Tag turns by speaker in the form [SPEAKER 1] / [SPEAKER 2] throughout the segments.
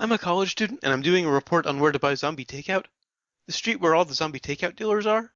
[SPEAKER 1] I'm a college student and I'm doing a report on where to buy zombie takeout. The street where all the zombie takeout dealers are.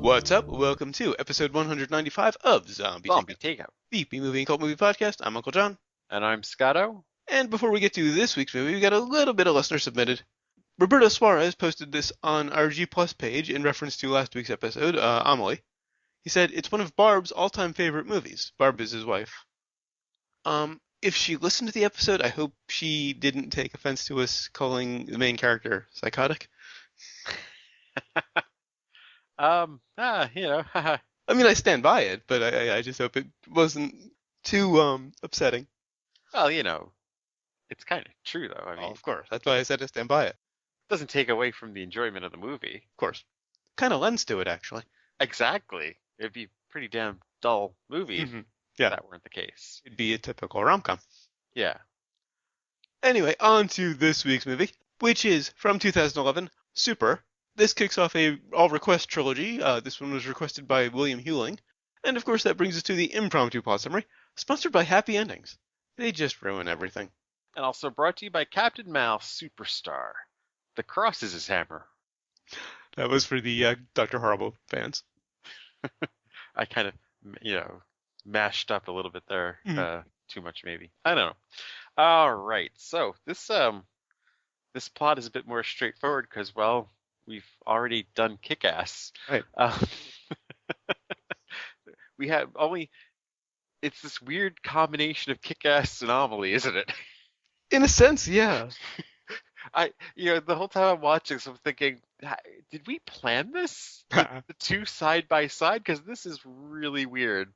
[SPEAKER 1] What's up? Welcome to episode 195 of Zombie
[SPEAKER 2] Zombie
[SPEAKER 1] Takeout,
[SPEAKER 2] Takeout.
[SPEAKER 1] the B-movie and cult movie podcast. I'm Uncle John.
[SPEAKER 2] And I'm Scotto.
[SPEAKER 1] And before we get to this week's movie, we got a little bit of listener submitted. Roberto Suarez posted this on our G Plus page in reference to last week's episode, Amelie. He said, it's one of Barb's all-time favorite movies. Barb is his wife. If she listened to the episode, I hope she didn't take offense to us calling the main character Psychotic.
[SPEAKER 2] Haha.
[SPEAKER 1] I mean, I stand by it, but I just hope it wasn't too upsetting.
[SPEAKER 2] Well, it's kind of true though. I
[SPEAKER 1] Oh,
[SPEAKER 2] mean,
[SPEAKER 1] of course. That's why I said I stand by it.
[SPEAKER 2] it doesn't take away from the enjoyment of the movie.
[SPEAKER 1] Of course. Kind of lends to it, actually.
[SPEAKER 2] Exactly. It'd be a pretty damn dull movie if
[SPEAKER 1] Yeah.
[SPEAKER 2] that weren't the case.
[SPEAKER 1] It'd be a typical rom-com.
[SPEAKER 2] Yeah.
[SPEAKER 1] Anyway, on to this week's movie, which is from 2011, Super. This kicks off a all-request trilogy. This one was requested by William Hewling. And of course, that brings us to the impromptu plot summary, sponsored by Happy Endings. They just ruin everything.
[SPEAKER 2] And also brought to you by Captain Mouse Superstar. The cross is his hammer.
[SPEAKER 1] That was for the Dr. Horrible fans.
[SPEAKER 2] I kind of, mashed up a little bit there. Too much maybe. I don't know. All right. So this plot is a bit more straightforward because, well, we've already done Kick-Ass.
[SPEAKER 1] Right.
[SPEAKER 2] We have only. It's this weird combination of Kick-Ass and Amelie, isn't it?
[SPEAKER 1] In a sense, yeah.
[SPEAKER 2] The whole time I'm watching, so I'm thinking, did we plan this? The two side by side? Because this is really weird.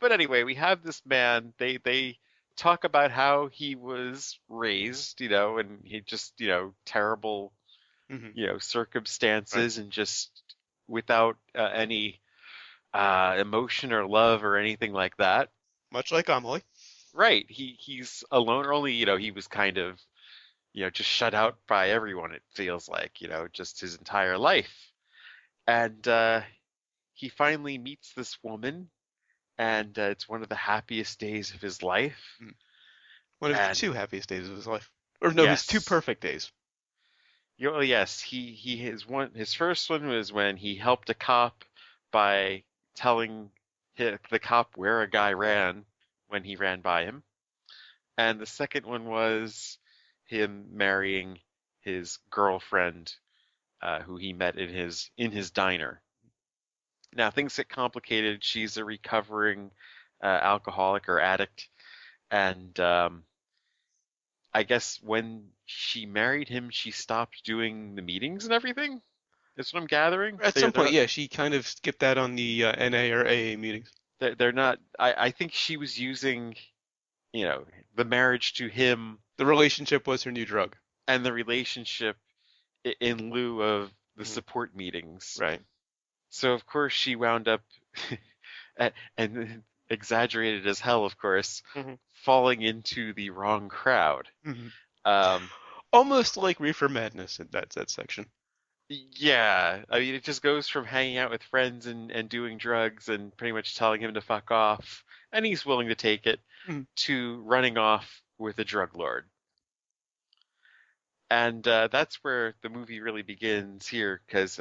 [SPEAKER 2] But anyway, we have this man. They talk about how he was raised, and he just, terrible, circumstances, and just without any emotion or love or anything like that.
[SPEAKER 1] Much like Amelie.
[SPEAKER 2] Right. He's alone, or only, he was kind of, just shut out by everyone, it feels like, just his entire life. And he finally meets this woman, and it's one of the happiest days of his life.
[SPEAKER 1] One of the two happiest days of his life. Or no, his two perfect days.
[SPEAKER 2] Yes, his first one was when he helped a cop by telling the cop where a guy ran when he ran by him. And the second one was him marrying his girlfriend, who he met in his diner. Now things get complicated. She's a recovering alcoholic or addict, and I guess when she married him, she stopped doing the meetings and everything. That's what I'm gathering.
[SPEAKER 1] At some point, yeah, she kind of skipped that on the NA or AA meetings.
[SPEAKER 2] They're not. I think she was using, the marriage to him.
[SPEAKER 1] The relationship was her new drug.
[SPEAKER 2] And the relationship in lieu of the support meetings.
[SPEAKER 1] Right.
[SPEAKER 2] So, of course, she wound up, and exaggerated as hell, of course, falling into the wrong crowd.
[SPEAKER 1] Almost like Reefer Madness in that section.
[SPEAKER 2] Yeah. I mean, it just goes from hanging out with friends and doing drugs and pretty much telling him to fuck off, and he's willing to take it, to running off with a drug lord. And that's where the movie really begins here, because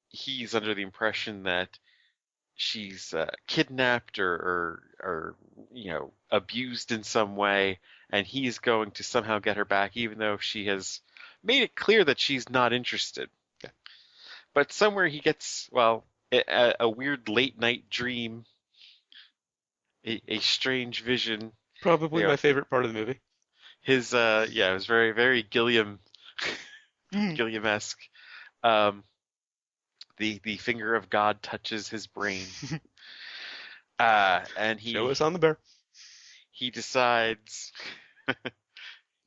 [SPEAKER 2] he's under the impression that she's kidnapped or abused in some way, and he's going to somehow get her back, even though she has made it clear that she's not interested.
[SPEAKER 1] Yeah.
[SPEAKER 2] But somewhere he gets, a weird late night dream, a strange vision.
[SPEAKER 1] Probably my favorite part of the movie.
[SPEAKER 2] His it was very, very Gilliam-esque. The finger of God touches his brain. And
[SPEAKER 1] show us on the bear.
[SPEAKER 2] He decides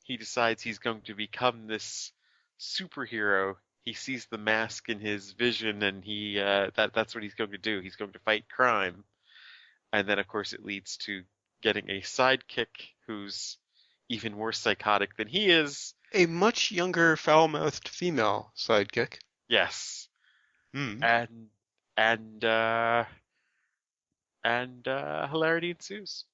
[SPEAKER 2] he decides he's going to become this superhero. He sees the mask in his vision, and that's what he's going to do. He's going to fight crime, and then of course it leads to getting a sidekick who's even more psychotic than he is.
[SPEAKER 1] A much younger, foul-mouthed female sidekick.
[SPEAKER 2] Yes,
[SPEAKER 1] Hmm.
[SPEAKER 2] and and uh, and hilarity ensues.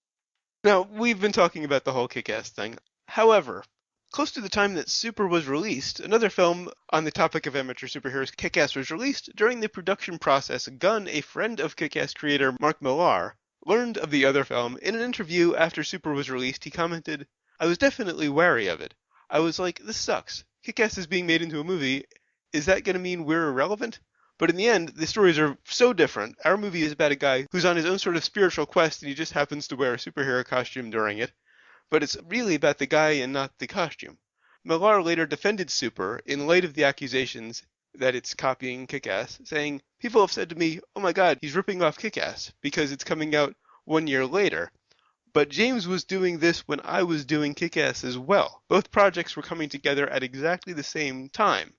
[SPEAKER 1] Now, we've been talking about the whole Kick-Ass thing. However, close to the time that Super was released, another film on the topic of amateur superheroes, Kick-Ass, was released. During the production process, Gunn, a friend of Kick-Ass creator Mark Millar, learned of the other film. In an interview after Super was released, he commented, "I was definitely wary of it. I was like, this sucks. Kick-Ass is being made into a movie. Is that going to mean we're irrelevant? But in the end, the stories are so different. Our movie is about a guy who's on his own sort of spiritual quest and he just happens to wear a superhero costume during it. But it's really about the guy and not the costume." Millar later defended Super in light of the accusations that it's copying Kick-Ass, saying, "People have said to me, oh my god, he's ripping off Kick-Ass because it's coming out 1 year later. But James was doing this when I was doing Kick-Ass as well. Both projects were coming together at exactly the same time."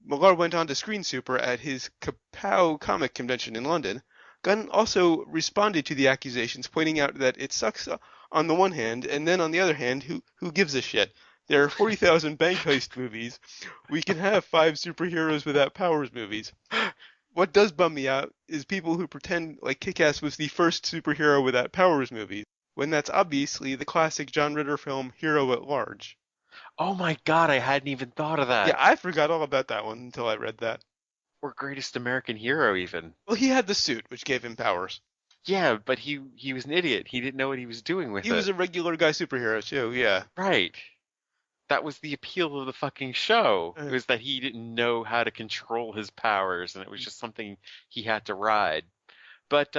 [SPEAKER 1] Millar went on to screen Super at his Kapow comic convention in London. Gunn also responded to the accusations, pointing out that it sucks on the one hand, and then on the other hand, who gives a shit? There are 40,000 bank heist movies. We can have 5 superheroes without powers movies. What does bum me out is people who pretend like Kick-Ass was the first superhero without powers movie, when that's obviously the classic John Ritter film Hero at Large.
[SPEAKER 2] Oh my God, I hadn't even thought of
[SPEAKER 1] Yeah,
[SPEAKER 2] that.
[SPEAKER 1] I forgot all about that one until I read that.
[SPEAKER 2] Or Greatest American Hero, even.
[SPEAKER 1] Well, he had the suit, which gave him powers.
[SPEAKER 2] Yeah, but he was an idiot. He didn't know what he was doing with
[SPEAKER 1] He was
[SPEAKER 2] it.
[SPEAKER 1] a regular guy superhero too, yeah.
[SPEAKER 2] Right. That was the appeal of the fucking show. It
[SPEAKER 1] Uh,
[SPEAKER 2] was that he didn't know how to control his powers, and it was just something he had to ride. But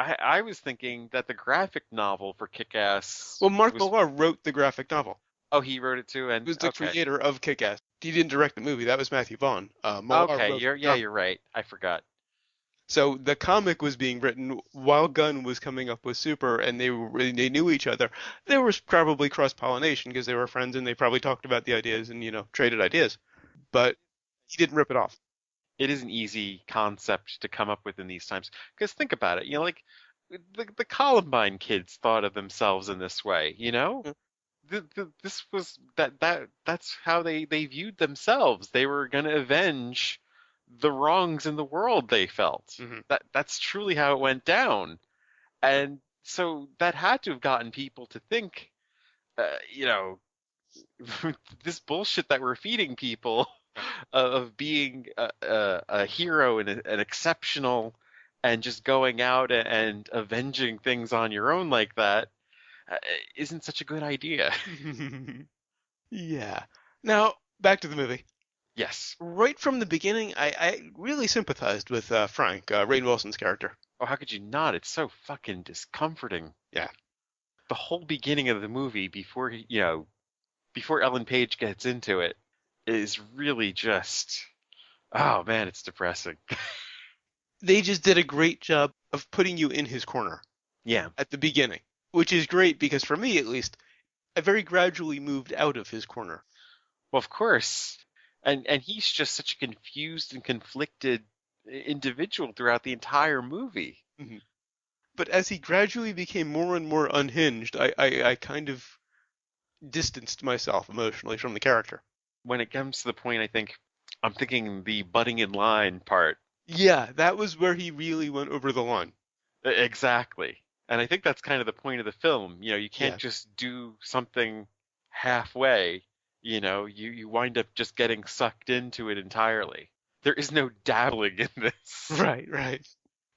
[SPEAKER 2] I was thinking that the graphic novel for Kick-Ass
[SPEAKER 1] Well, Mark
[SPEAKER 2] was.
[SPEAKER 1] Millar wrote the graphic novel.
[SPEAKER 2] Oh, he wrote it too,
[SPEAKER 1] He
[SPEAKER 2] and
[SPEAKER 1] was the
[SPEAKER 2] okay,
[SPEAKER 1] creator of Kick-Ass. He didn't direct the movie. That was Matthew Vaughn. Millar
[SPEAKER 2] okay,
[SPEAKER 1] wrote
[SPEAKER 2] you're
[SPEAKER 1] the
[SPEAKER 2] yeah,
[SPEAKER 1] novel.
[SPEAKER 2] you're right. I forgot.
[SPEAKER 1] So the comic was being written while Gunn was coming up with Super, and they knew each other. There was probably cross-pollination because they were friends and they probably talked about the ideas and traded ideas. But he didn't rip it off.
[SPEAKER 2] It is an easy concept to come up with in these times. Because think about it, like the Columbine kids thought of themselves in this way, this was that's how they viewed themselves. They were going to avenge the wrongs in the world they felt.
[SPEAKER 1] Hmm.
[SPEAKER 2] That's truly how it went down. And so that had to have gotten people to think, uh, you know, this bullshit that we're feeding people of being a hero and an exceptional and just going out and avenging things on your own like that uh, isn't such a good idea.
[SPEAKER 1] Yeah. Now, back to the movie.
[SPEAKER 2] Yes.
[SPEAKER 1] Right from the beginning, I really sympathized with Frank, Rainn Wilson's character.
[SPEAKER 2] Oh, how could you not? It's so fucking discomforting.
[SPEAKER 1] Yeah.
[SPEAKER 2] The whole beginning of the movie before Ellen Page gets into it is really just, oh man, it's depressing.
[SPEAKER 1] They just did a great job of putting you in his corner
[SPEAKER 2] Yeah.
[SPEAKER 1] at the beginning, which is great because for me at least, I very gradually moved out of his corner.
[SPEAKER 2] Well, of course. And he's just such a confused and conflicted individual throughout the entire movie.
[SPEAKER 1] Mhm. But as he gradually became more and more unhinged, I kind of distanced myself emotionally from the character.
[SPEAKER 2] When it comes to the point, I'm thinking the butting in line part.
[SPEAKER 1] Yeah, that was where he really went over the line.
[SPEAKER 2] Exactly. And I think that's kind of the point of the film. You can't
[SPEAKER 1] Yeah.
[SPEAKER 2] just do something halfway. You wind up just getting sucked into it entirely. There is no dabbling in this.
[SPEAKER 1] Right, right.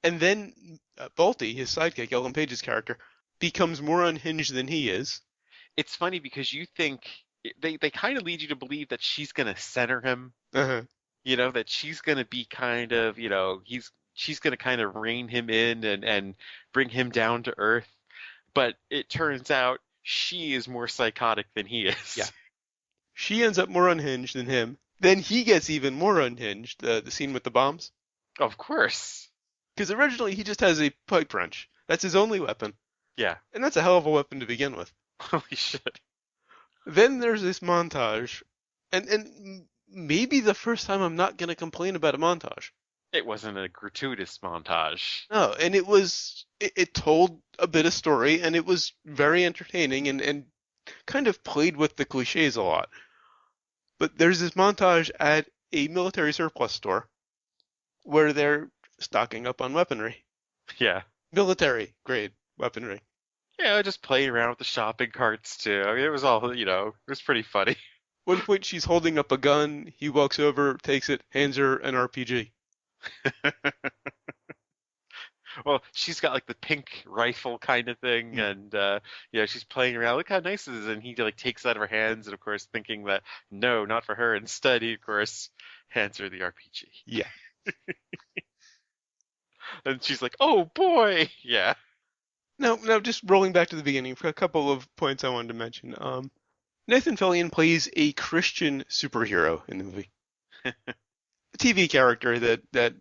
[SPEAKER 1] And then Boltie, his sidekick, Ellen Page's character, becomes more unhinged than he is.
[SPEAKER 2] It's funny because you think they kind of lead you to believe that she's going to center him,
[SPEAKER 1] Uh-huh.
[SPEAKER 2] that she's going to be kind of, she's going to kind of rein him in and bring him down to earth. But it turns out she is more psychotic than he is.
[SPEAKER 1] Yeah. She ends up more unhinged than him. Then he gets even more unhinged, the scene with the bombs.
[SPEAKER 2] Of course.
[SPEAKER 1] Because originally he just has a pipe wrench. That's his only weapon.
[SPEAKER 2] Yeah.
[SPEAKER 1] And that's a hell of a weapon to begin with.
[SPEAKER 2] Holy shit.
[SPEAKER 1] Then there's this montage, and maybe the first time I'm not gonna complain about a montage.
[SPEAKER 2] It wasn't a gratuitous montage.
[SPEAKER 1] No, and it told a bit of story, and it was very entertaining, and kind of played with the cliches a lot. But there's this montage at a military surplus store where they're stocking up on weaponry,
[SPEAKER 2] Yeah.
[SPEAKER 1] military grade weaponry.
[SPEAKER 2] Yeah, I just played around with the shopping carts too. I mean, it was all, it was pretty funny.
[SPEAKER 1] One point she's holding up a gun, he walks over, takes it, hands her an RPG.
[SPEAKER 2] Well, she's got like the pink rifle kind of thing,
[SPEAKER 1] Mm.
[SPEAKER 2] and she's playing around. Look how nice this is, and he like takes it out of her hands, and of course, thinking that no, not for her. Instead, he of course hands her the RPG,
[SPEAKER 1] Yeah.
[SPEAKER 2] and she's like, "Oh boy, yeah."
[SPEAKER 1] Now, just rolling back to the beginning for a couple of points I wanted to mention. Nathan Fillion plays a Christian superhero in the movie. A TV character that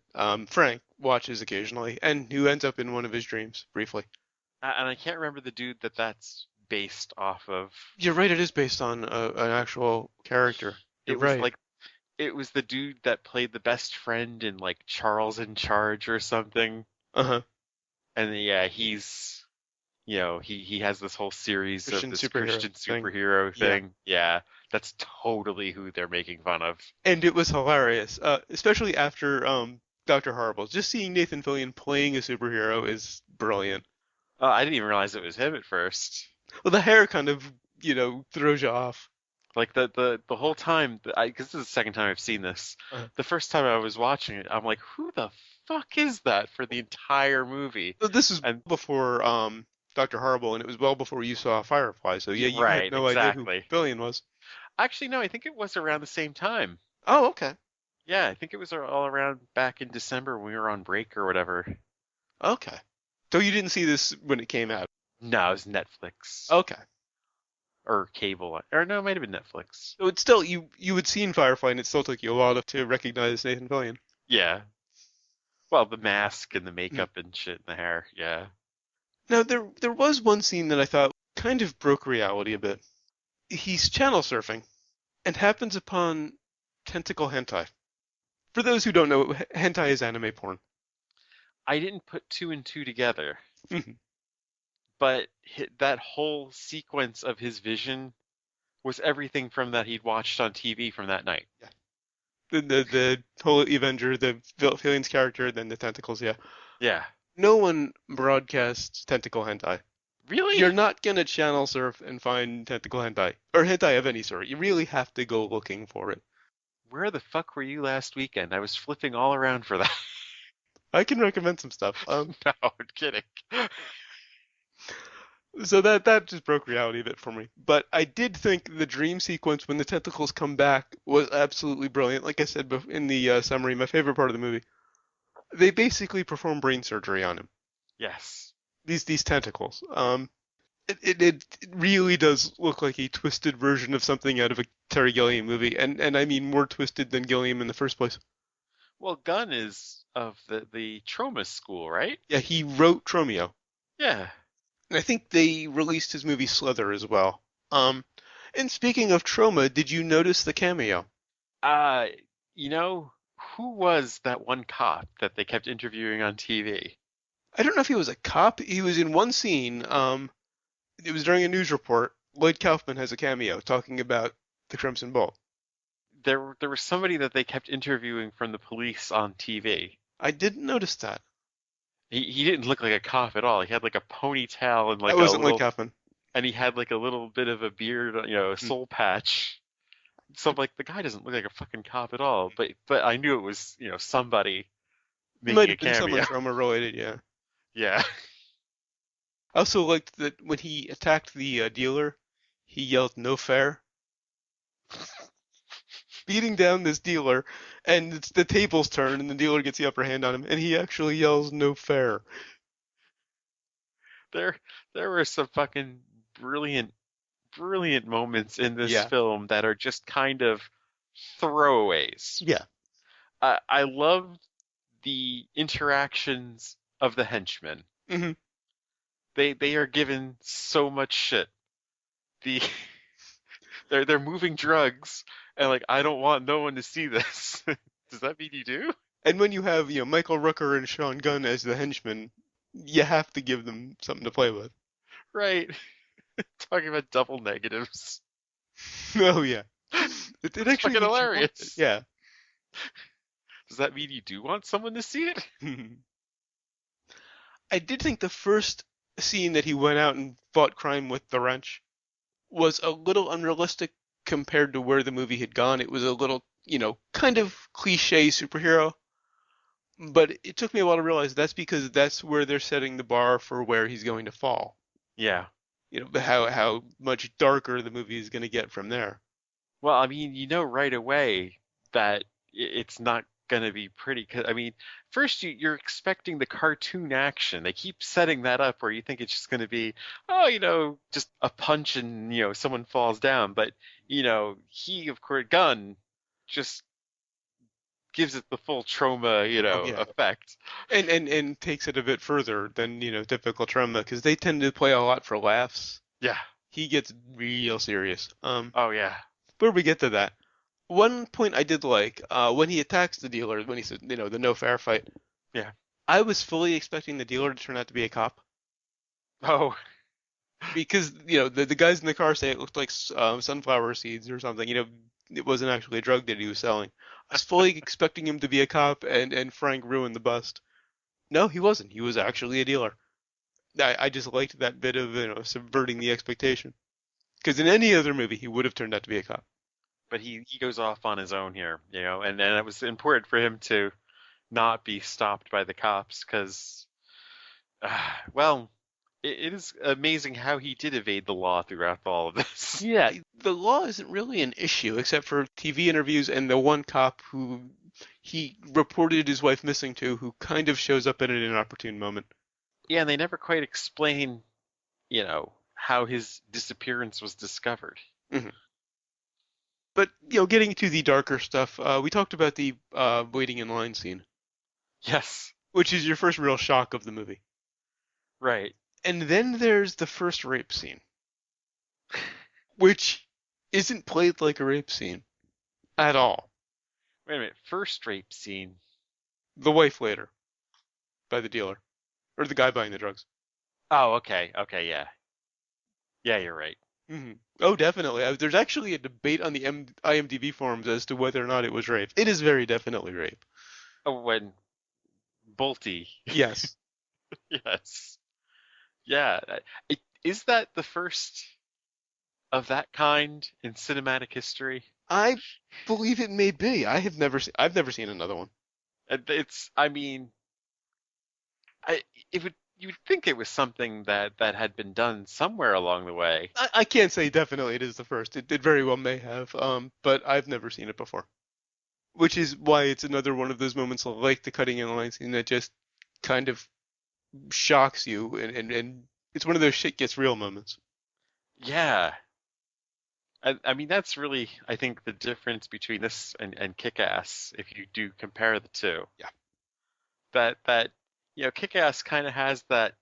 [SPEAKER 1] Frank watches occasionally, and who ends up in one of his dreams briefly.
[SPEAKER 2] And I can't remember the dude that's based off of.
[SPEAKER 1] You're right; it is based on an actual character. You're
[SPEAKER 2] It was
[SPEAKER 1] right.
[SPEAKER 2] like it was the dude that played the best friend in like Charles in Charge or something.
[SPEAKER 1] Uh-huh.
[SPEAKER 2] And yeah, he has this whole series of
[SPEAKER 1] Christian
[SPEAKER 2] this
[SPEAKER 1] superhero
[SPEAKER 2] Christian
[SPEAKER 1] thing.
[SPEAKER 2] superhero
[SPEAKER 1] Yeah.
[SPEAKER 2] thing. Yeah, that's totally who they're making fun of.
[SPEAKER 1] And it was hilarious, especially after Dr. Horrible. Just seeing Nathan Fillion playing a superhero is brilliant.
[SPEAKER 2] I didn't even realize it was him at first.
[SPEAKER 1] Well, the hair kind of, throws you off.
[SPEAKER 2] Like the whole time, because this is the second time I've seen this.
[SPEAKER 1] Uh,
[SPEAKER 2] The first time I was watching it, I'm like, who the fuck is that for the entire movie?
[SPEAKER 1] this was
[SPEAKER 2] And
[SPEAKER 1] before Dr. Horrible, and it was well before you saw Firefly. So yeah, you had
[SPEAKER 2] right,
[SPEAKER 1] no idea who
[SPEAKER 2] exactly.
[SPEAKER 1] Fillion was.
[SPEAKER 2] Actually, no, I think it was around the same time.
[SPEAKER 1] Oh, okay,
[SPEAKER 2] Yeah, I think it was all around back in December when we were on break or whatever.
[SPEAKER 1] okay. So you didn't see this when it came out.
[SPEAKER 2] No, it was Netflix
[SPEAKER 1] Okay.
[SPEAKER 2] or cable, or no, it might have been Netflix.
[SPEAKER 1] So it's still you had seen Firefly, and it still took you a lot to recognize Nathan Fillion.
[SPEAKER 2] Yeah. Well, the mask and the
[SPEAKER 1] Mm.
[SPEAKER 2] makeup and shit and the hair. Yeah.
[SPEAKER 1] Now there was one scene that I thought kind of broke reality a bit. He's channel surfing and happens upon tentacle hentai. For those who don't know, hentai is anime porn.
[SPEAKER 2] I didn't put two and two together,
[SPEAKER 1] Mhm.
[SPEAKER 2] but that whole sequence of his vision was everything from that he'd watched on TV from that night.
[SPEAKER 1] Yeah. The whole Avenger, the Fillion's character, then the tentacles. Yeah.
[SPEAKER 2] Yeah.
[SPEAKER 1] No one broadcasts tentacle hentai.
[SPEAKER 2] Really?
[SPEAKER 1] You're not gonna channel surf and find tentacle hentai or hentai of any sort. You really have to go looking for it.
[SPEAKER 2] Where the fuck were you last weekend? I was flipping all around for that.
[SPEAKER 1] I can recommend some stuff.
[SPEAKER 2] No, I'm kidding.
[SPEAKER 1] So that just broke reality a bit for me. But I did think the dream sequence when the tentacles come back was absolutely brilliant. Like I said in the summary, my favorite part of the movie. They basically perform brain surgery on him.
[SPEAKER 2] Yes.
[SPEAKER 1] These tentacles. It really does look like a twisted version of something out of a Terry Gilliam movie, and I mean more twisted than Gilliam in the first place.
[SPEAKER 2] Well, Gunn is of the Troma school, right?
[SPEAKER 1] Yeah, he wrote Tromeo,
[SPEAKER 2] Yeah.
[SPEAKER 1] and I think they released his movie Slither as well. And speaking of Troma, did you notice the cameo?
[SPEAKER 2] Uh, you know, who was that one cop that they kept interviewing on TV?
[SPEAKER 1] I don't know if he was a cop. He was in one scene. It was during a news report. Lloyd Kaufman has a cameo talking about the Crimson Bolt.
[SPEAKER 2] There was somebody that they kept interviewing from the police on TV.
[SPEAKER 1] I didn't notice that.
[SPEAKER 2] He didn't look like a cop at all. He had like a ponytail and like
[SPEAKER 1] That
[SPEAKER 2] a
[SPEAKER 1] wasn't Lloyd
[SPEAKER 2] little,
[SPEAKER 1] Kaufman.
[SPEAKER 2] and he had like a little bit of a beard, a
[SPEAKER 1] Hmm.
[SPEAKER 2] soul patch. So I'm like, the guy doesn't look like a fucking cop at all. But I knew it was, somebody
[SPEAKER 1] It might
[SPEAKER 2] making a
[SPEAKER 1] have been someone
[SPEAKER 2] cameo.
[SPEAKER 1] Troma related, yeah.
[SPEAKER 2] Yeah.
[SPEAKER 1] I also liked that when he attacked the dealer, he yelled "No fair," beating down this dealer, and the tables turn, and the dealer gets the upper hand on him, and he actually yells "No fair."
[SPEAKER 2] There there were some fucking brilliant brilliant moments in this
[SPEAKER 1] Yeah,
[SPEAKER 2] film that are just kind of throwaways.
[SPEAKER 1] yeah.
[SPEAKER 2] I love the interactions of the henchmen.
[SPEAKER 1] Hmm.
[SPEAKER 2] They are given so much shit. The They're moving drugs, and like I don't want no one to see this. Does that mean you do?
[SPEAKER 1] And when you have, Michael Rooker and Sean Gunn as the henchmen, you have to give them something to play with.
[SPEAKER 2] Right. Talking about double negatives.
[SPEAKER 1] Oh yeah, it
[SPEAKER 2] It's
[SPEAKER 1] actually
[SPEAKER 2] fucking
[SPEAKER 1] makes you want it.
[SPEAKER 2] hilarious.
[SPEAKER 1] Yeah.
[SPEAKER 2] Does that mean you do want someone to see it?
[SPEAKER 1] I did think the first scene that he went out and fought crime with the wrench was a little unrealistic compared to where the movie had gone. It was a little, kind of cliche superhero, but it took me a while to realize that's because that's where they're setting the bar for where he's going to fall.
[SPEAKER 2] Yeah.
[SPEAKER 1] How much darker the movie is going to get from there.
[SPEAKER 2] Well, I mean, you know right away that it's not going to be pretty. 'Cause, I mean, first you're expecting the cartoon action. They keep setting that up where you think it's just going to be, oh, just a punch and, someone falls down. But, he, of course, Gunn just gives it the full trauma,
[SPEAKER 1] Oh yeah,
[SPEAKER 2] effect.
[SPEAKER 1] and takes it a bit further than typical trauma because they tend to play a lot for laughs.
[SPEAKER 2] Yeah.
[SPEAKER 1] He gets real serious.
[SPEAKER 2] Oh, yeah.
[SPEAKER 1] Before we get to that, one point I did like when he attacks the dealer, when he said, the no fair fight.
[SPEAKER 2] Yeah.
[SPEAKER 1] I was fully expecting the dealer to turn out to be a cop
[SPEAKER 2] Oh,
[SPEAKER 1] because the guys in the car say it looked like sunflower seeds or something. It wasn't actually a drug that he was selling. I was fully expecting him to be a cop and Frank ruined the bust. No, he wasn't. He was actually a dealer. I just liked that bit of subverting the expectation. Because in any other movie, he would have turned out to be a cop.
[SPEAKER 2] but he goes off on his own here, and it was important for him to not be stopped by the cops because, well, it is amazing how he did evade the law throughout all of this.
[SPEAKER 1] Yeah, the law isn't really an issue except for TV interviews and the one cop who he reported his wife missing to, who kind of shows up in an inopportune moment.
[SPEAKER 2] Yeah, and they never quite explain, how his disappearance was discovered.
[SPEAKER 1] Hmm. But getting to the darker stuff, we talked about the waiting in line scene,
[SPEAKER 2] Yes,
[SPEAKER 1] which is your first real shock of the movie.
[SPEAKER 2] right.
[SPEAKER 1] And then there's the first rape scene, which isn't played like a rape scene at all.
[SPEAKER 2] Wait a minute. First rape scene.
[SPEAKER 1] The wife later, by the dealer, or the guy buying the drugs.
[SPEAKER 2] Oh, okay. Okay, yeah. Yeah, you're right.
[SPEAKER 1] Hmm. Oh, definitely. There's actually a debate on the IMDb forums as to whether or not it was rape. It is very definitely rape.
[SPEAKER 2] Oh, when Boltie.
[SPEAKER 1] Yes.
[SPEAKER 2] Yes. Yeah. Is that the first of that kind in cinematic history?
[SPEAKER 1] I believe it may be. I've never seen another one.
[SPEAKER 2] I mean, you would think it was something that had been done somewhere along the way.
[SPEAKER 1] I can't say definitely it is the first. It very well may have. But I've never seen it before. Which is why it's another one of those moments like the cutting in line scene that just kind of shocks you and it's one of those shit gets real moments.
[SPEAKER 2] Yeah. I mean, that's really, I think, the difference between this and Kick-Ass, if you do compare the two.
[SPEAKER 1] Yeah.
[SPEAKER 2] That Kick-Ass kind of has that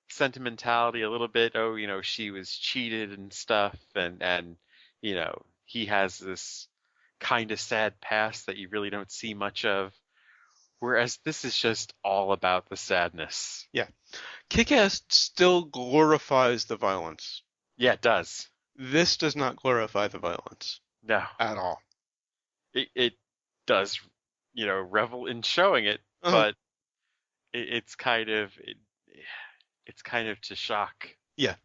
[SPEAKER 2] sentimentality a little bit. Oh, she was cheated and stuff, and he has this kind of sad past that you really don't see much of. Whereas this is just all about the sadness.
[SPEAKER 1] Yeah. Kick-Ass still glorifies the violence.
[SPEAKER 2] Yeah, it does.
[SPEAKER 1] This does not glorify the violence
[SPEAKER 2] No,
[SPEAKER 1] at all.
[SPEAKER 2] it does, revel in showing it,
[SPEAKER 1] Uh-huh.
[SPEAKER 2] but it's kind of it's kind of to shock
[SPEAKER 1] Yeah.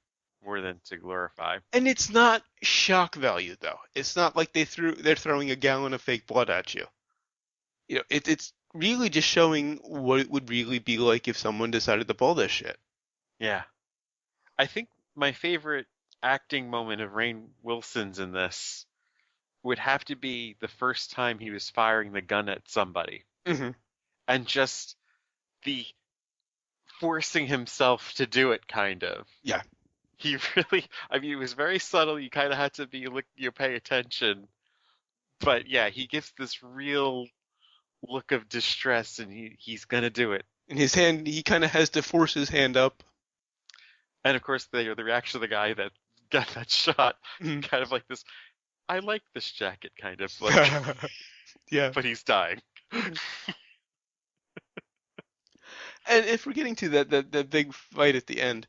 [SPEAKER 2] more than to glorify.
[SPEAKER 1] And it's not shock value though. It's not like they're throwing a gallon of fake blood at you. It's really just showing what it would really be like if someone decided to pull this shit.
[SPEAKER 2] Yeah, I think my favorite acting moment of Rainn Wilson's in this would have to be the first time he was firing the gun at somebody,
[SPEAKER 1] Mm-hmm.
[SPEAKER 2] and just the forcing himself to do it, kind of.
[SPEAKER 1] Yeah.
[SPEAKER 2] He really, I mean, it was very subtle. You kind of had to pay attention. But yeah, he gets this real look of distress, and he's gonna do it.
[SPEAKER 1] In his hand, he kind of has to force his hand up.
[SPEAKER 2] And of course, the reaction of the guy that got that shot,
[SPEAKER 1] Mhm.
[SPEAKER 2] kind of like this. I like this jacket, kind of like,
[SPEAKER 1] Yeah.
[SPEAKER 2] but he's dying.
[SPEAKER 1] And if we're getting to that big fight at the end,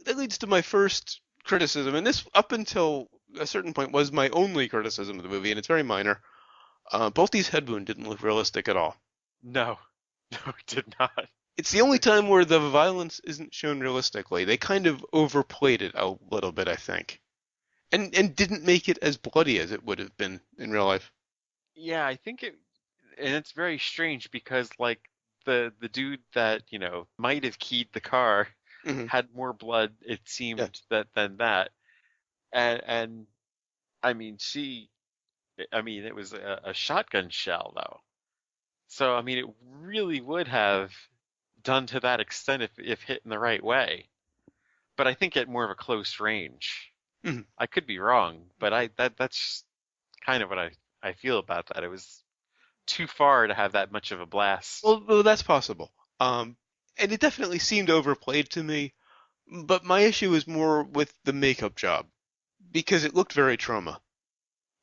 [SPEAKER 1] that leads to my first criticism, and this up until a certain point was my only criticism of the movie, and it's very minor. Boltie's head wound didn't look realistic at all.
[SPEAKER 2] No, no, it did not.
[SPEAKER 1] It's the only time where the violence isn't shown realistically. They kind of overplayed it a little bit, I think, and didn't make it as bloody as it would have been in real life.
[SPEAKER 2] Yeah, I think it, and it's very strange because like the dude that, might have keyed the car
[SPEAKER 1] Hmm.
[SPEAKER 2] had more blood, it
[SPEAKER 1] Yeah.
[SPEAKER 2] seemed, that than that. And I mean, it was a shotgun shell though. So I mean, it really would have done to that extent if hit in the right way. But I think at more of a close range.
[SPEAKER 1] Hmm.
[SPEAKER 2] I could be wrong, but that's kind of what I feel about that. It was too far to have that much of a blast.
[SPEAKER 1] Well, that's possible. And it definitely seemed overplayed to me. But my issue is more with the makeup job because it looked very trauma.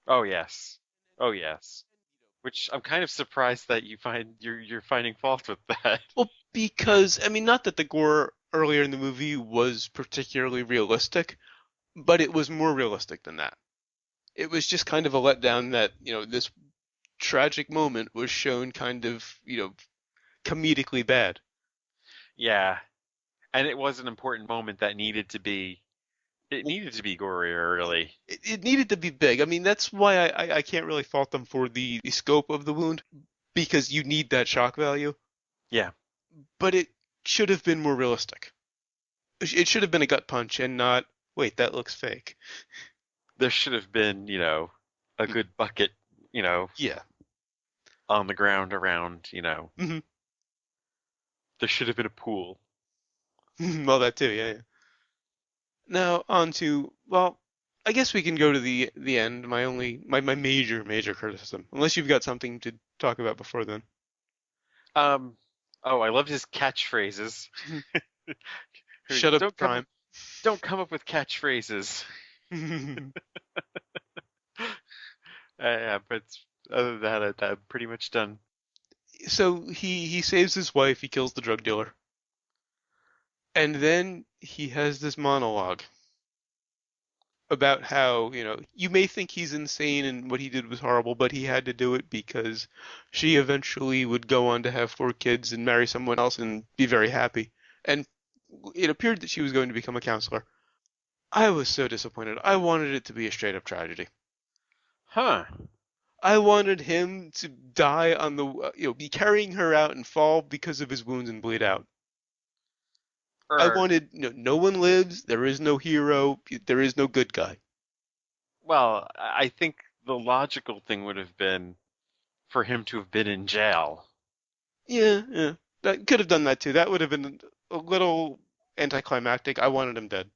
[SPEAKER 2] Oh yes. Oh yes. Which I'm kind of surprised that you're finding fault with that.
[SPEAKER 1] Well, because I mean, not that the gore earlier in the movie was particularly realistic, but it was more realistic than that. It was just kind of a letdown that, this tragic moment was shown kind of, comedically bad.
[SPEAKER 2] Yeah. And it was an important moment that needed to be gorier, really.
[SPEAKER 1] It needed to be big. I mean, that's why I can't really fault them for the scope of the wound because you need that shock value,
[SPEAKER 2] Yeah.
[SPEAKER 1] but it should have been more realistic. It should have been a gut punch and not, wait, that looks fake.
[SPEAKER 2] There should have been, a good bucket, you know,
[SPEAKER 1] Yeah.
[SPEAKER 2] on the ground around,
[SPEAKER 1] Hmm.
[SPEAKER 2] there should have been a pool.
[SPEAKER 1] Well, that too, yeah, yeah. Now on to, well, I guess we can go to the end. My major criticism, unless you've got something to talk about before then.
[SPEAKER 2] Um, oh, I loved his catchphrases.
[SPEAKER 1] Shut up,
[SPEAKER 2] Don't come up,
[SPEAKER 1] Prime.
[SPEAKER 2] don't come up with catchphrases. Yeah, but other than that, I'm pretty much done.
[SPEAKER 1] So he saves his wife. He kills the drug dealer, and then he has this monologue about how, you may think he's insane and what he did was horrible, but he had to do it because she eventually would go on to have 4 kids and marry someone else and be very happy. And it appeared that she was going to become a counselor. I was so disappointed. I wanted it to be a straight up tragedy.
[SPEAKER 2] Huh.
[SPEAKER 1] I wanted him to die on the, be carrying her out and fall because of his wounds and bleed out. I
[SPEAKER 2] Or,
[SPEAKER 1] wanted, no one lives, there is no hero, there is no good guy.
[SPEAKER 2] well, I think the logical thing would have been for him to have been in jail.
[SPEAKER 1] Yeah, yeah. That could have done that too. That would have been a little anticlimactic. I wanted him dead.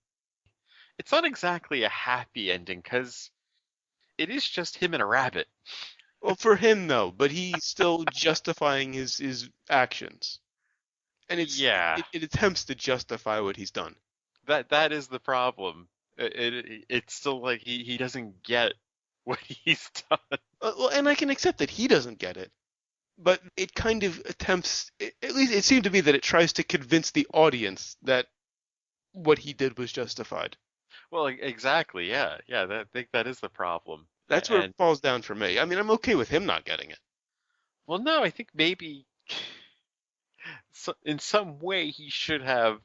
[SPEAKER 2] It's not exactly a happy ending because it is just him and a rabbit.
[SPEAKER 1] Well, for him though, but he's still justifying his actions, and
[SPEAKER 2] Yeah,
[SPEAKER 1] it attempts to justify what he's done.
[SPEAKER 2] that is the problem. It's still like he doesn't get what he's done.
[SPEAKER 1] Well, and I can accept that he doesn't get it, but it kind of attempts. At least it seemed to me that it tries to convince the audience that what he did was justified.
[SPEAKER 2] Well, exactly. Yeah, yeah. I think that is the problem.
[SPEAKER 1] That's where it
[SPEAKER 2] And
[SPEAKER 1] falls down for me. I mean, I'm okay with him not getting it.
[SPEAKER 2] well, no, I think maybe in some way he should have.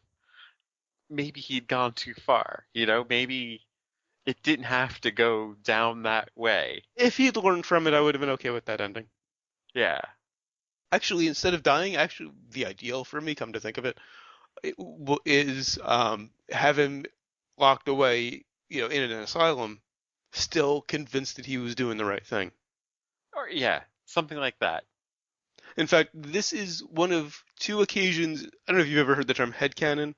[SPEAKER 2] Maybe he'd gone too far. Maybe it didn't have to go down that way.
[SPEAKER 1] If he'd learned from it, I would have been okay with that ending.
[SPEAKER 2] Yeah.
[SPEAKER 1] Actually, instead of dying, actually, the ideal for me, come to think of it, is have him locked away, in an asylum, still convinced that he was doing the right thing.
[SPEAKER 2] Or yeah, something like that.
[SPEAKER 1] In fact, this is one of 2 occasions. I don't know if you've ever heard the term headcanon.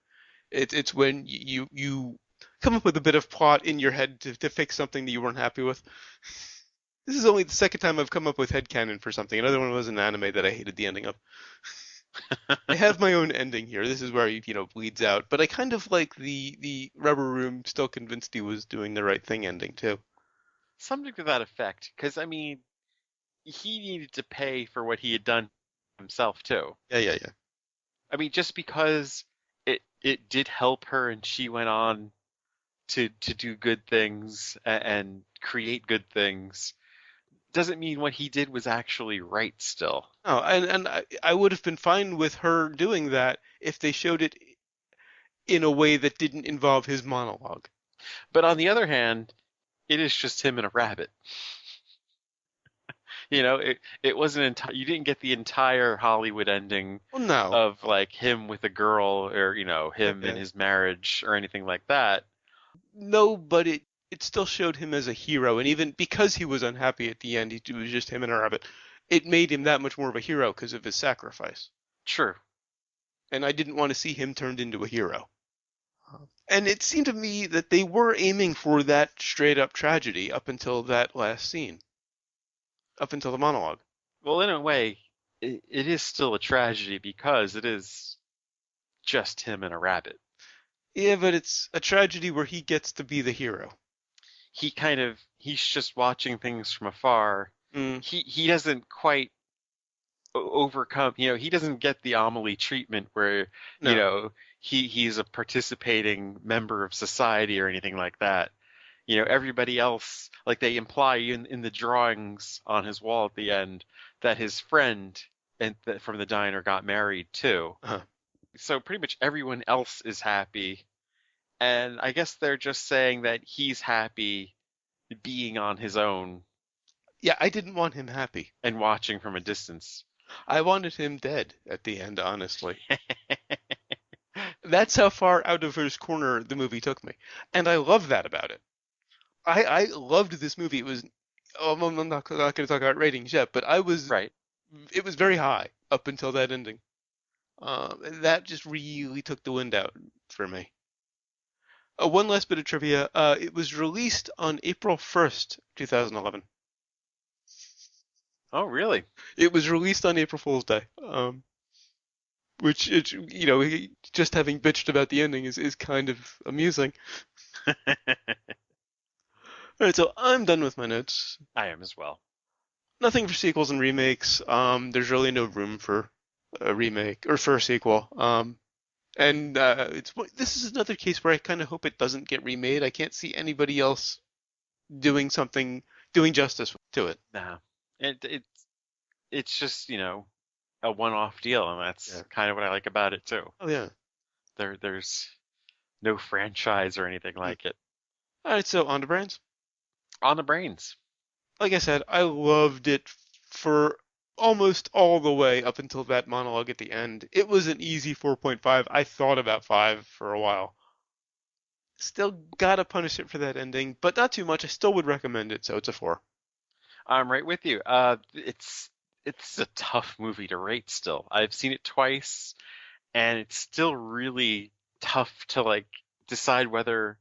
[SPEAKER 1] It's when you come up with a bit of plot in your head to fix something that you weren't happy with. This is only the second time I've come up with headcanon for something. Another one was an anime that I hated the ending of. I have my own ending here. This is where he, bleeds out. But I kind of like the Rubber Room still convinced he was doing the right thing ending too.
[SPEAKER 2] Something to that effect. Because, I mean, he needed to pay for what he had done himself, too.
[SPEAKER 1] Yeah, yeah, yeah.
[SPEAKER 2] I mean, just because it did help her and she went on to do good things and create good things doesn't mean what he did was actually right still.
[SPEAKER 1] No, and I would have been fine with her doing that if they showed it in a way that didn't involve his monologue.
[SPEAKER 2] But on the other hand, it is just him and a rabbit. It wasn't you didn't get the entire Hollywood ending
[SPEAKER 1] Well, no.
[SPEAKER 2] of like him with a girl or
[SPEAKER 1] Yeah,
[SPEAKER 2] him in
[SPEAKER 1] yeah.
[SPEAKER 2] his marriage or anything like that.
[SPEAKER 1] No, but it still showed him as a hero, and even because he was unhappy at the end, it was just him and a rabbit. It made him that much more of a hero because of his sacrifice.
[SPEAKER 2] True.
[SPEAKER 1] And I didn't want to see him turned into a hero. And it seemed to me that they were aiming for that straight up tragedy up until that last scene, up until the monologue.
[SPEAKER 2] Well, in a way, it is still a tragedy because it is just him and a rabbit.
[SPEAKER 1] Yeah, but it's a tragedy where he gets to be the hero.
[SPEAKER 2] He's just watching things from afar.
[SPEAKER 1] Mm,
[SPEAKER 2] He doesn't quite overcome, he doesn't get the Amelie treatment where, you
[SPEAKER 1] no.
[SPEAKER 2] know, he's a participating member of society or anything like that. Everybody else, like they imply in the drawings on his wall at the end that his friend from the diner got married too.
[SPEAKER 1] Uh-huh.
[SPEAKER 2] So pretty much everyone else is happy. And I guess they're just saying that he's happy being on his own
[SPEAKER 1] Yeah, I didn't want him happy.
[SPEAKER 2] and watching from a distance.
[SPEAKER 1] I wanted him dead at the end, honestly. That's how far out of his corner the movie took me. And I love that about it. I loved this movie. It was, I'm not going to talk about ratings yet, but
[SPEAKER 2] Right.
[SPEAKER 1] it was very high up until that ending. That just really took the wind out for me. One last bit of trivia. It was released on April 1st, 2011.
[SPEAKER 2] Oh, really?
[SPEAKER 1] It was released on April Fool's Day. Which, just having bitched about the ending is kind of amusing. All right, so I'm done with my notes.
[SPEAKER 2] I am as well.
[SPEAKER 1] Nothing for sequels and remakes. There's really no room for a remake or for a sequel. And this is another case where I kind of hope it doesn't get remade. I can't see anybody else doing justice to it.
[SPEAKER 2] Nah. It's just, a one-off deal, and that's
[SPEAKER 1] Yeah.
[SPEAKER 2] kind of what I like about it too.
[SPEAKER 1] Oh yeah.
[SPEAKER 2] There's no franchise or anything
[SPEAKER 1] Mm.
[SPEAKER 2] like it.
[SPEAKER 1] All right, so on to brands.
[SPEAKER 2] On the brains.
[SPEAKER 1] Like I said, I loved it for almost all the way up until that monologue at the end. It was an easy 4.5. I thought about 5 for a while. Still gotta punish it for that ending, but not too much. I still would recommend it, so it's a 4.
[SPEAKER 2] I'm right with you. It's a tough movie to rate still. I've seen it twice, and it's still really tough to like decide whether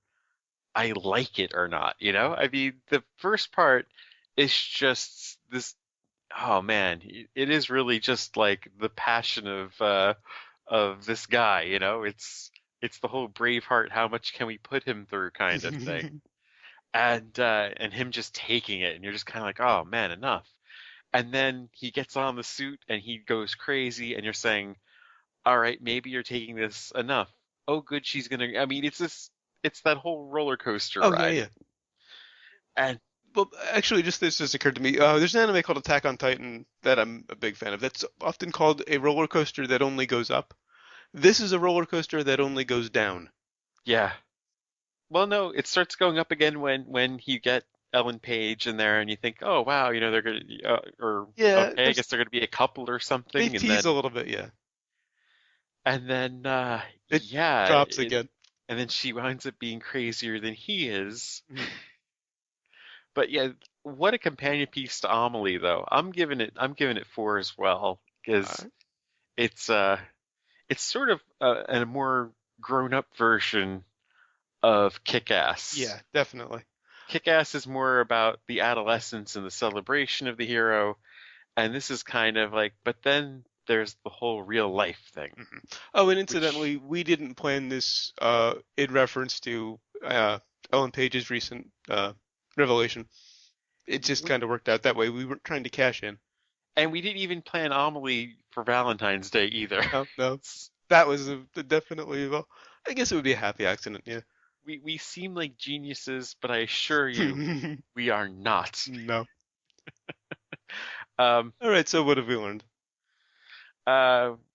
[SPEAKER 2] I like it or not, I mean, the first part is just this, oh man, it is really just like the passion of this guy, it's the whole Braveheart, how much can we put him through kind of thing. And him just taking it and you're just kind of like, "Oh man, enough." And then he gets on the suit and he goes crazy and you're saying, "All right, maybe you're taking this enough." Oh, good, she's gonna. I mean, it's that whole roller coaster
[SPEAKER 1] Oh yeah,
[SPEAKER 2] ride.
[SPEAKER 1] yeah.
[SPEAKER 2] And
[SPEAKER 1] Well, actually, this just occurred to me. There's an anime called Attack on Titan that I'm a big fan of. That's often called a roller coaster that only goes up. This is a roller coaster that only goes down.
[SPEAKER 2] yeah, well, no, it starts going up again when you get Ellen Page in there, and you think, oh wow, they're gonna, or
[SPEAKER 1] Yeah,
[SPEAKER 2] okay, I guess they're gonna be a couple or
[SPEAKER 1] they
[SPEAKER 2] something, and
[SPEAKER 1] tease
[SPEAKER 2] then
[SPEAKER 1] a little bit. Yeah,
[SPEAKER 2] and then
[SPEAKER 1] it
[SPEAKER 2] yeah,
[SPEAKER 1] drops again.
[SPEAKER 2] and then she winds up being crazier than he is.
[SPEAKER 1] Mhm.
[SPEAKER 2] But yeah, what a companion piece to Amelie, though. I'm giving it 4 as well because
[SPEAKER 1] Alright.
[SPEAKER 2] it's uh it's sort of a more grown up version of Kick-Ass.
[SPEAKER 1] Yeah, definitely.
[SPEAKER 2] Kick-Ass is more about the adolescence and the celebration of the hero, and this is kind of like, but then there's the whole real life thing,
[SPEAKER 1] Mhm. Oh, and
[SPEAKER 2] which,
[SPEAKER 1] incidentally, we didn't plan this in reference to Ellen Page's recent revelation. it just kind of worked out that way. We weren't trying to cash in.
[SPEAKER 2] And we didn't even plan Amelie for Valentine's Day either.
[SPEAKER 1] No, no. That was definitely, well, I guess it would be a happy accident, yeah.
[SPEAKER 2] We seem like geniuses, but I assure you, we are not.
[SPEAKER 1] No.
[SPEAKER 2] Um,
[SPEAKER 1] All right, so what have we learned?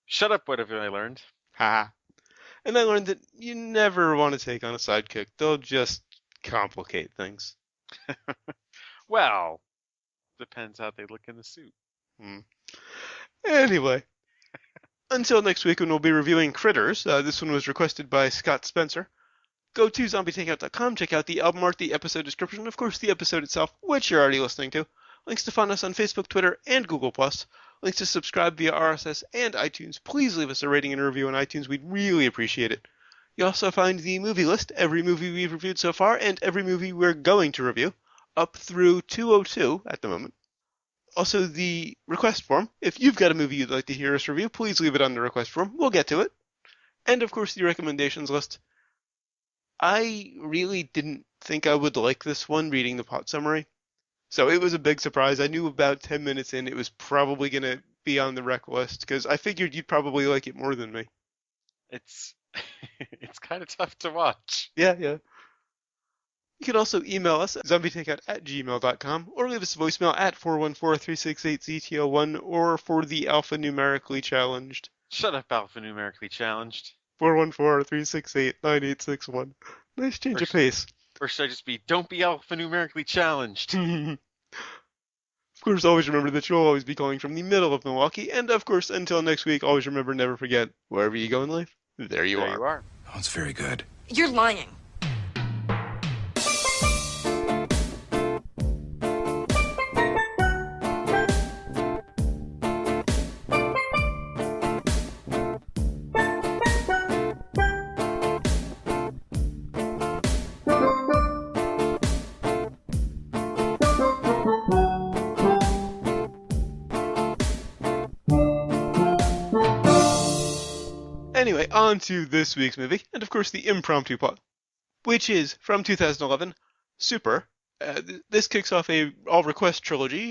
[SPEAKER 2] Shut up, what have I learned?
[SPEAKER 1] Ha. And I learned that you never want to take on a sidekick. They'll just complicate things.
[SPEAKER 2] Well, depends how they look in the suit.
[SPEAKER 1] Anyway, until next week when we'll be reviewing Critters. This one was requested by Scott Spencer. Go to zombietakeout.com, check out the album art, the episode description, of course the episode itself, which you're already listening to. Links to find us on Facebook, Twitter, and Google+. Links to subscribe via RSS and iTunes. Please leave us a rating and a review on iTunes. We'd really appreciate it. You also find the movie list, every movie we've reviewed so far, and every movie we're going to review, up through 202 at the moment. Also, the request form. If you've got a movie you'd like to hear us review, please leave it on the request form. We'll get to it. And, of course, the recommendations list. I really didn't think I would like this one reading the plot summary. So it was a big surprise. I knew about 10 minutes in it was probably going to be on the rec list because I figured you'd probably like it more than me.
[SPEAKER 2] It's it's kind of tough to watch.
[SPEAKER 1] Yeah. You can also email us at zombietakeout@gmail.com or leave us a voicemail at 414-368-ZTO1 or for the alphanumerically challenged.
[SPEAKER 2] Shut up, alphanumerically challenged.
[SPEAKER 1] 414-368-9861. Nice change of pace.
[SPEAKER 2] Or should I just be, don't be alphanumerically challenged?
[SPEAKER 1] Of course, always remember that you'll always be calling from the middle of Milwaukee. And of course, until next week, always remember, never forget, wherever you go in life, there you are.
[SPEAKER 3] Oh, it's very good.
[SPEAKER 4] You're lying.
[SPEAKER 1] Anyway, on to this week's movie, and of course the impromptu plot, which is from 2011, Super. This kicks off a all-request trilogy